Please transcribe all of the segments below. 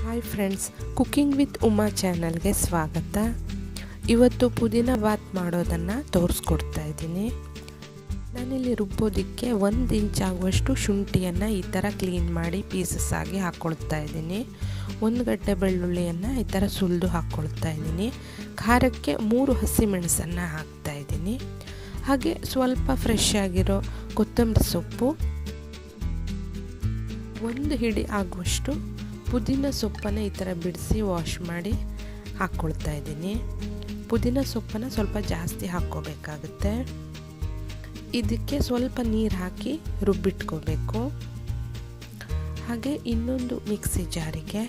Hi friends, cooking with Uma ಚಾನಲ್ಗೆ ಸ್ವಾಗತ. ಇವತ್ತು ಪುದೀನ ಬಾತ್ ಮಾಡೋದನ್ನು ತೋರಿಸ್ಕೊಡ್ತಾ ಇದ್ದೀನಿ. ನಾನಿಲ್ಲಿ ರುಬ್ಬೋದಕ್ಕೆ 1 ಇಂಚ್ ಆಗುವಷ್ಟು ಶುಂಠಿಯನ್ನು ಈ ಥರ ಕ್ಲೀನ್ ಮಾಡಿ ಪೀಸಸ್ ಆಗಿ ಹಾಕ್ಕೊಳ್ತಾ ಇದ್ದೀನಿ. 1 ಗಡ್ಡೆ ಬೆಳ್ಳುಳ್ಳಿಯನ್ನು ಈ ಥರ ಸುಲಿದು ಹಾಕ್ಕೊಳ್ತಾ ಇದ್ದೀನಿ. ಖಾರಕ್ಕೆ 3 ಹಸಿಮೆಣಸನ್ನು ಹಾಕ್ತಾ ಇದ್ದೀನಿ. ಹಾಗೆ ಸ್ವಲ್ಪ ಫ್ರೆಶ್ ಆಗಿರೋ ಕೊತ್ತಂಬರಿ ಸೊಪ್ಪು, 1 ಹಿಡಿ ಆಗುವಷ್ಟು ಪುದೀನ ಸೊಪ್ಪನ್ನು ಈ ಥರ ಬಿಡಿಸಿ ವಾಶ್ ಮಾಡಿ ಹಾಕ್ಕೊಳ್ತಾ ಇದ್ದೀನಿ. ಪುದೀನ ಸೊಪ್ಪನ್ನು ಸ್ವಲ್ಪ ಜಾಸ್ತಿ ಹಾಕ್ಕೋಬೇಕಾಗುತ್ತೆ. ಇದಕ್ಕೆ ಸ್ವಲ್ಪ ನೀರು ಹಾಕಿ ರುಬ್ಬಿಟ್ಕೋಬೇಕು. ಹಾಗೆ ಇನ್ನೊಂದು ಮಿಕ್ಸಿ ಜಾರಿಗೆ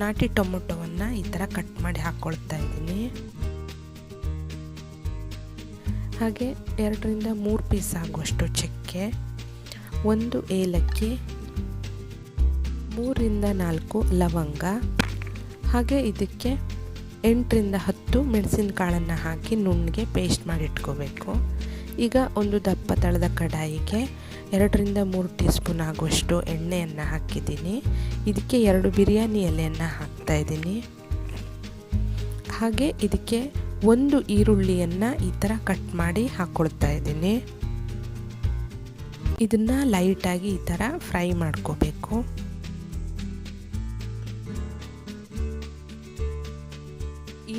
ನಾಟಿ ಟೊಮೊಟೊವನ್ನು ಈ ಥರ ಕಟ್ ಮಾಡಿ ಹಾಕ್ಕೊಳ್ತಾ ಇದ್ದೀನಿ. ಹಾಗೆ 2 ರಿಂದ 3 ಪೀಸ್ ಆಗುವಷ್ಟು ಚಕ್ಕೆ, 1 ಏಲಕ್ಕಿ, 3 ರಿಂದ 4 ಲವಂಗ, ಹಾಗೆ ಇದಕ್ಕೆ 8 ರಿಂದ 10 ಮೆಣಸಿನಕಾಳನ್ನು ಹಾಕಿ ನುಣ್ಣಗೆ ಪೇಸ್ಟ್ ಮಾಡಿ ಇಟ್ಕೋಬೇಕು. ಈಗ ಒಂದು ದಪ್ಪ ತಳದ ಕಡಾಯಿಗೆ 2 ರಿಂದ 3 ಟೀ ಸ್ಪೂನ್ ಆಗುವಷ್ಟು ಎಣ್ಣೆಯನ್ನು ಹಾಕಿದ್ದೀನಿ. ಇದಕ್ಕೆ 2 ಬಿರಿಯಾನಿ ಎಲೆಯನ್ನು ಹಾಕ್ತಾ ಇದ್ದೀನಿ. ಹಾಗೆ ಇದಕ್ಕೆ 1 ಈರುಳ್ಳಿಯನ್ನು ಈ ಥರ ಕಟ್ ಮಾಡಿ ಹಾಕ್ಕೊಳ್ತಾ ಇದ್ದೀನಿ. ಇದನ್ನು ಲೈಟಾಗಿ ಈ ಥರ ಫ್ರೈ ಮಾಡ್ಕೋಬೇಕು.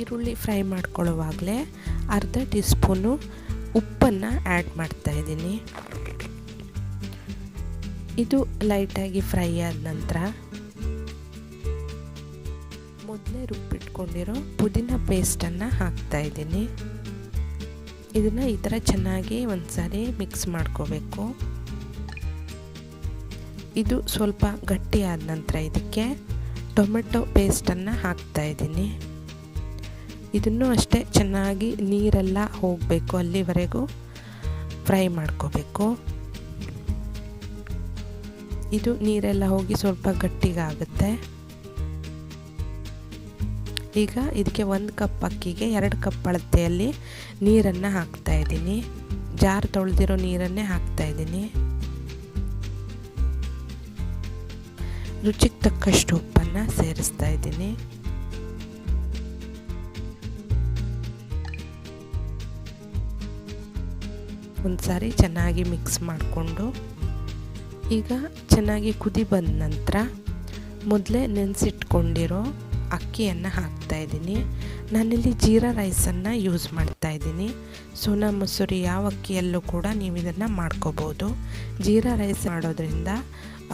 ಈರುಳ್ಳಿ ಫ್ರೈ ಮಾಡ್ಕೊಳ್ಳುವಾಗಲೇ ಅರ್ಧ ಟೀ ಸ್ಪೂನು ಉಪ್ಪನ್ನು ಆ್ಯಡ್ ಮಾಡ್ತಾ ಇದ್ದೀನಿ. ಇದು ಲೈಟಾಗಿ ಫ್ರೈ ಆದ ನಂತರ ಮೊದಲೇ ರುಬ್ಬಿಟ್ಕೊಂಡಿರೋ ಪುದೀನ ಪೇಸ್ಟನ್ನು ಹಾಕ್ತಾ ಇದ್ದೀನಿ. ಇದನ್ನು ಈ ಥರ ಚೆನ್ನಾಗಿ ಒಂದ್ಸಾರಿ ಮಿಕ್ಸ್ ಮಾಡ್ಕೋಬೇಕು. ಇದು ಸ್ವಲ್ಪ ಗಟ್ಟಿಯಾದ ನಂತರ ಇದಕ್ಕೆ ಟೊಮೆಟೊ ಪೇಸ್ಟನ್ನು ಹಾಕ್ತಾ ಇದ್ದೀನಿ. ಇದನ್ನು ಅಷ್ಟೇ ಚೆನ್ನಾಗಿ ನೀರೆಲ್ಲ ಹೋಗಬೇಕು, ಅಲ್ಲಿವರೆಗೂ ಫ್ರೈ ಮಾಡ್ಕೋಬೇಕು. ಇದು ನೀರೆಲ್ಲ ಹೋಗಿ ಸ್ವಲ್ಪ ಗಟ್ಟಿಗಾಗುತ್ತೆ. ಈಗ ಇದಕ್ಕೆ 1 ಕಪ್ ಅಕ್ಕಿಗೆ 2 ಕಪ್ ಅಳತೆಯಲ್ಲಿ ನೀರನ್ನು ಹಾಕ್ತಾ ಇದ್ದೀನಿ. ಜಾರ್ ತೊಳೆದಿರೋ ನೀರನ್ನೇ ಹಾಕ್ತಾ ಇದ್ದೀನಿ. ರುಚಿಗೆ ತಕ್ಕಷ್ಟು ಉಪ್ಪನ್ನು ಸೇರಿಸ್ತಾ ಇದ್ದೀನಿ. ಒಂದ್ಸಾರಿ ಚೆನ್ನಾಗಿ ಮಿಕ್ಸ್ ಮಾಡಿಕೊಂಡು ಈಗ ಚೆನ್ನಾಗಿ ಕುದಿ ಬಂದ ನಂತರ ಮೊದಲೇ ನೆನೆಸಿಟ್ಕೊಂಡಿರೋ ಅಕ್ಕಿಯನ್ನು ಹಾಕ್ತಾ ಇದ್ದೀನಿ. ನಾನಿಲ್ಲಿ ಜೀರಾ ರೈಸನ್ನು ಯೂಸ್ ಮಾಡ್ತಾ ಇದ್ದೀನಿ. ಸೋನಾ ಮಸೂರಿ ಯಾವ ಅಕ್ಕಿಯಲ್ಲೂ ಕೂಡ ನೀವು ಇದನ್ನು ಮಾಡ್ಕೋಬೋದು. ಜೀರಾ ರೈಸ್ ಮಾಡೋದ್ರಿಂದ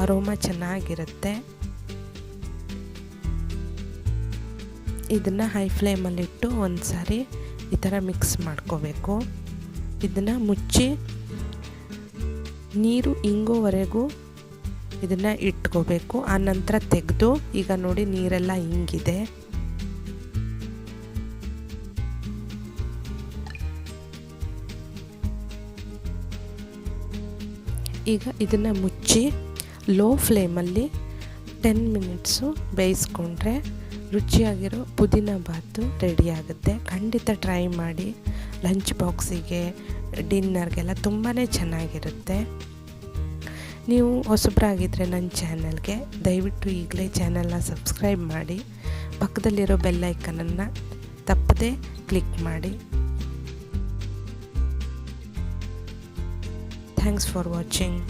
ಅರೋಮಾ ಚೆನ್ನಾಗಿರುತ್ತೆ. ಇದನ್ನು ಹೈ ಫ್ಲೇಮಲ್ಲಿಟ್ಟು ಒಂದು ಸಾರಿ ಈ ಥರ ಮಿಕ್ಸ್ ಮಾಡ್ಕೋಬೇಕು. ಇದನ್ನು ಮುಚ್ಚಿ ನೀರು ಇಂಗೋವರೆಗೂ ಇದನ್ನು ಇಟ್ಕೋಬೇಕು. ಆ ನಂತರ ತೆಗೆದು ಈಗ ನೋಡಿ ನೀರೆಲ್ಲ ಇಂಗಿದೆ. ಈಗ ಇದನ್ನು ಮುಚ್ಚಿ ಲೋ ಫ್ಲೇಮಲ್ಲಿ 10 ಮಿನಿಟ್ಸು ಬೇಯಿಸ್ಕೊಂಡ್ರೆ ರುಚಿಯಾಗಿರೋ ಪುದೀನ ಬಾತು ರೆಡಿಯಾಗುತ್ತೆ. ಖಂಡಿತ ಟ್ರೈ ಮಾಡಿ. ಲಂಚ್ ಬಾಕ್ಸಿಗೆ, ಡಿನ್ನರ್ಗೆಲ್ಲ ತುಂಬಾ ಚೆನ್ನಾಗಿರುತ್ತೆ. ನೀವು ಹೊಸಬ್ರಾಗಿದ್ದರೆ ನನ್ನ ಚಾನಲ್ಗೆ ದಯವಿಟ್ಟು ಈಗಲೇ ಚಾನಲ್ನ ಸಬ್ಸ್ಕ್ರೈಬ್ ಮಾಡಿ. ಪಕ್ಕದಲ್ಲಿರೋ ಬೆಲ್ ಐಕನನ್ನು ತಪ್ಪದೇ ಕ್ಲಿಕ್ ಮಾಡಿ. Thanks for watching.